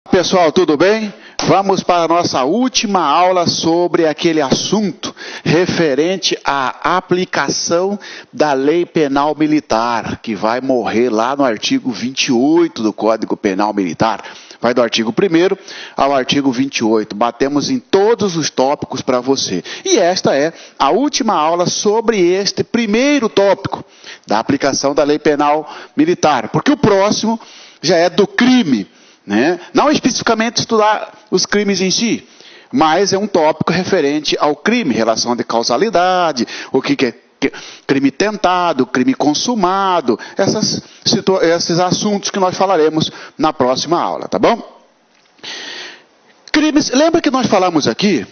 Pessoal, tudo bem? Vamos para a nossa última aula sobre aquele assunto referente à aplicação da Lei Penal Militar, que vai morrer lá no artigo 28 do Código Penal Militar. Vai do artigo 1º ao artigo 28. Batemos em todos os tópicos para você. E esta é a última aula sobre este primeiro tópico da aplicação da Lei Penal Militar, porque o próximo já é do crime. Não especificamente estudar os crimes em si, mas é um tópico referente ao crime, relação de causalidade, o que é crime tentado, crime consumado, esses assuntos que nós falaremos na próxima aula, tá bom? Crimes, lembra que nós falamos aqui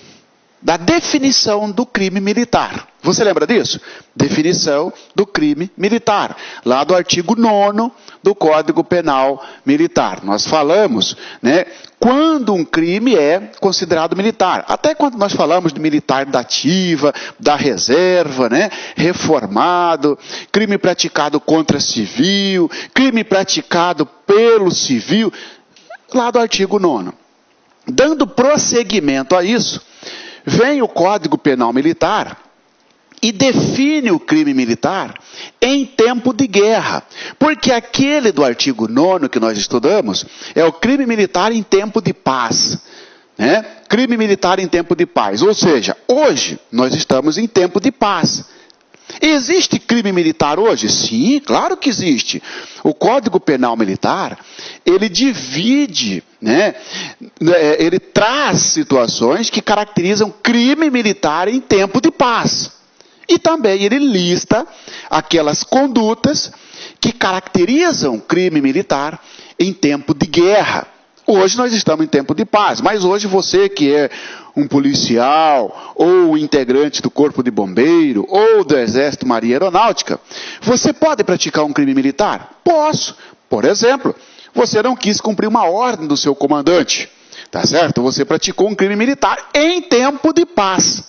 da definição do crime militar. Você lembra disso? Definição do crime militar, lá do artigo 9º do Código Penal Militar. Nós falamos, quando um crime é considerado militar. Até quando nós falamos de militar da ativa, da reserva, reformado, crime praticado contra civil, crime praticado pelo civil, lá do artigo 9º. Dando prosseguimento a isso, vem o Código Penal Militar e define o crime militar em tempo de guerra. Porque aquele do artigo 9º que nós estudamos é o crime militar em tempo de paz. Crime militar em tempo de paz. Ou seja, hoje nós estamos em tempo de paz. Existe crime militar hoje? Sim, claro que existe. O Código Penal Militar, ele divide, ele traz situações que caracterizam crime militar em tempo de paz. E também ele lista aquelas condutas que caracterizam crime militar em tempo de guerra. Hoje nós estamos em tempo de paz, mas hoje você que é um policial, ou integrante do Corpo de Bombeiro, ou do Exército, Marinha e Aeronáutica, você pode praticar um crime militar? Posso. Por exemplo, você não quis cumprir uma ordem do seu comandante, tá certo? Você praticou um crime militar em tempo de paz.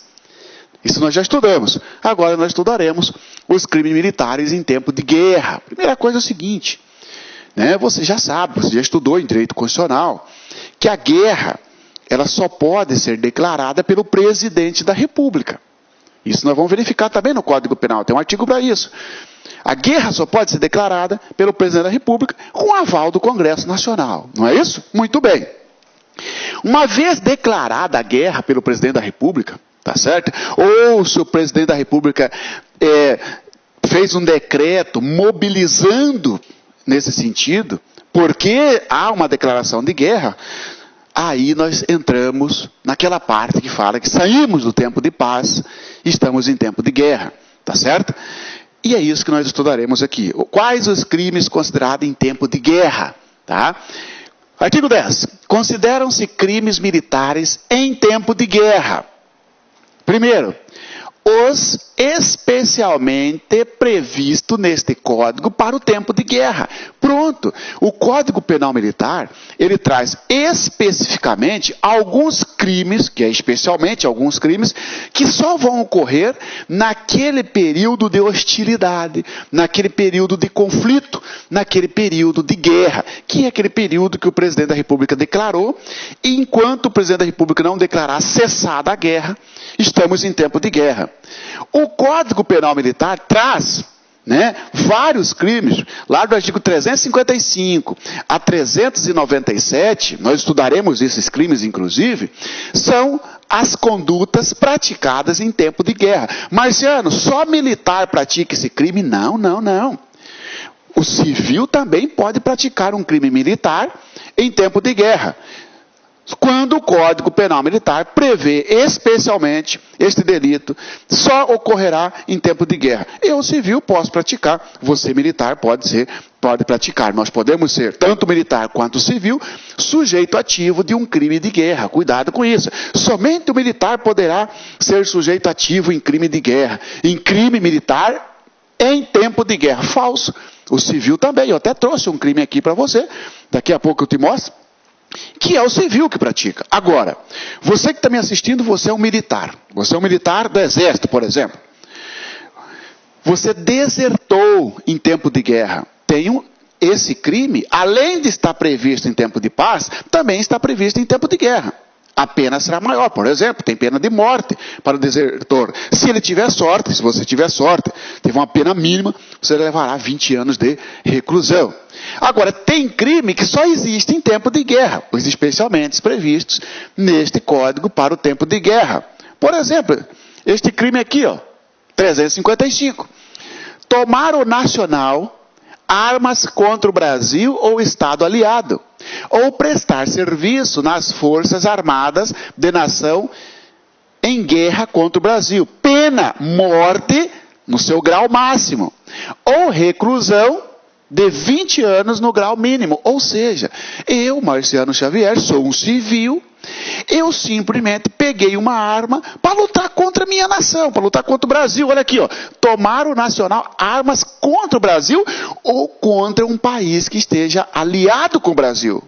Isso nós já estudamos. Agora nós estudaremos os crimes militares em tempo de guerra. Primeira coisa é o seguinte, você já sabe, você já estudou em direito constitucional, que a guerra ela só pode ser declarada pelo presidente da República. Isso nós vamos verificar também no Código Penal, tem um artigo para isso. A guerra só pode ser declarada pelo presidente da República com aval do Congresso Nacional. Não é isso? Muito bem. Uma vez declarada a guerra pelo presidente da República, tá certo? Ou se o presidente da República fez um decreto mobilizando nesse sentido, porque há uma declaração de guerra, aí nós entramos naquela parte que fala que saímos do tempo de paz e estamos em tempo de guerra, tá certo? E é isso que nós estudaremos aqui. Quais os crimes considerados em tempo de guerra, tá? Artigo 10. Consideram-se crimes militares em tempo de guerra. Primeiro, os especialmente previsto neste código para o tempo de guerra. Pronto. O Código Penal Militar, ele traz especificamente alguns crimes, que é especialmente alguns crimes, que só vão ocorrer naquele período de hostilidade, naquele período de conflito, naquele período de guerra, que é aquele período que o presidente da República declarou, e enquanto o presidente da República não declarar cessada a guerra, estamos em tempo de guerra. O Código Penal Militar traz vários crimes, lá do artigo 355 a 397, nós estudaremos esses crimes inclusive, são as condutas praticadas em tempo de guerra. Marciano, só militar pratica esse crime? Não, não, não. O civil também pode praticar um crime militar em tempo de guerra, quando o Código Penal Militar prevê especialmente este delito, só ocorrerá em tempo de guerra. Eu, civil, posso praticar, você, militar, pode praticar. Nós podemos ser, tanto militar quanto civil, sujeito ativo de um crime de guerra. Cuidado com isso. Somente o militar poderá ser sujeito ativo em crime de guerra. Em crime militar, em tempo de guerra. Falso. O civil também. Eu até trouxe um crime aqui para você. Daqui a pouco eu te mostro. Que é o civil que pratica. Agora, você que está me assistindo, você é um militar. Você é um militar do Exército, por exemplo. Você desertou em tempo de guerra. Tem esse crime, além de estar previsto em tempo de paz, também está previsto em tempo de guerra. A pena será maior. Por exemplo, tem pena de morte para o desertor. Se ele tiver sorte, se você tiver sorte, teve uma pena mínima, você levará 20 anos de reclusão. Agora, tem crime que só existe em tempo de guerra, os especialmente previstos neste Código para o tempo de guerra. Por exemplo, este crime aqui, 355. Tomar o nacional armas contra o Brasil ou Estado aliado, ou prestar serviço nas Forças Armadas de nação em guerra contra o Brasil. Pena, morte no seu grau máximo, ou reclusão de 20 anos no grau mínimo. Ou seja, eu, Marciano Xavier, sou um civil, eu simplesmente peguei uma arma para lutar contra a minha nação, para lutar contra o Brasil. Olha aqui, tomar o nacional, armas contra o Brasil ou contra um país que esteja aliado com o Brasil.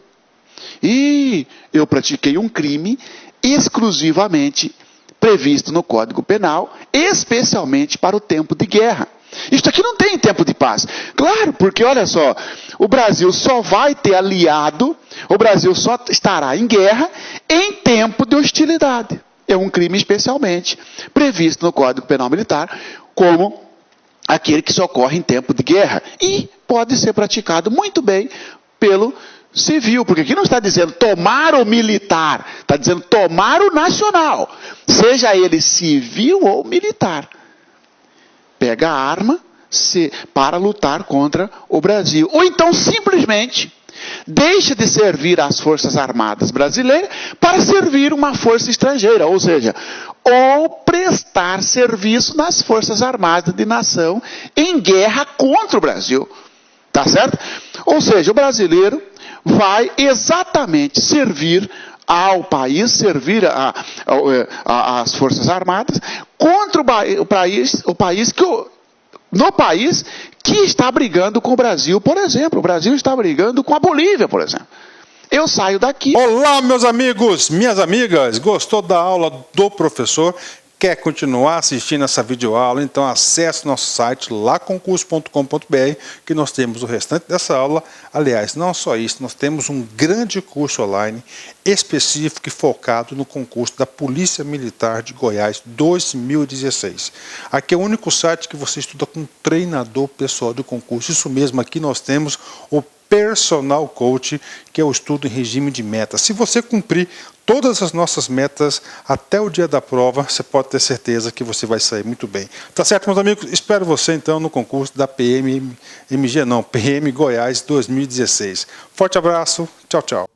E eu pratiquei um crime exclusivamente previsto no Código Penal, especialmente para o tempo de guerra. Isto aqui não tem tempo de paz. Claro, porque olha só, o Brasil só vai ter aliado, o Brasil só estará em guerra em tempo de hostilidade. É um crime especialmente previsto no Código Penal Militar como aquele que só ocorre em tempo de guerra. E pode ser praticado muito bem pelo civil, porque aqui não está dizendo tomar o militar, está dizendo tomar o nacional, seja ele civil ou militar. Pega a arma para lutar contra o Brasil. Ou então, simplesmente, deixa de servir às Forças Armadas brasileiras para servir uma força estrangeira. Ou seja, ou prestar serviço nas Forças Armadas de nação em guerra contra o Brasil. Tá certo? Ou seja, o brasileiro vai exatamente servir ao país, servir às Forças Armadas contra o país que está brigando com o Brasil, por exemplo. O Brasil está brigando com a Bolívia, por exemplo. Eu saio daqui. Olá, meus amigos, minhas amigas. Gostou da aula do professor? Quer continuar assistindo essa videoaula? Então acesse nosso site laconcurso.com.br, que nós temos o restante dessa aula. Aliás, não só isso, nós temos um grande curso online específico e focado no concurso da Polícia Militar de Goiás 2016. Aqui é o único site que você estuda com um treinador pessoal do concurso. Isso mesmo, aqui nós temos o Personal Coach, que é o estudo em regime de metas. Se você cumprir todas as nossas metas até o dia da prova, você pode ter certeza que você vai sair muito bem. Tá certo, meus amigos? Espero você então no concurso da PM Goiás 2016. Forte abraço, tchau, tchau.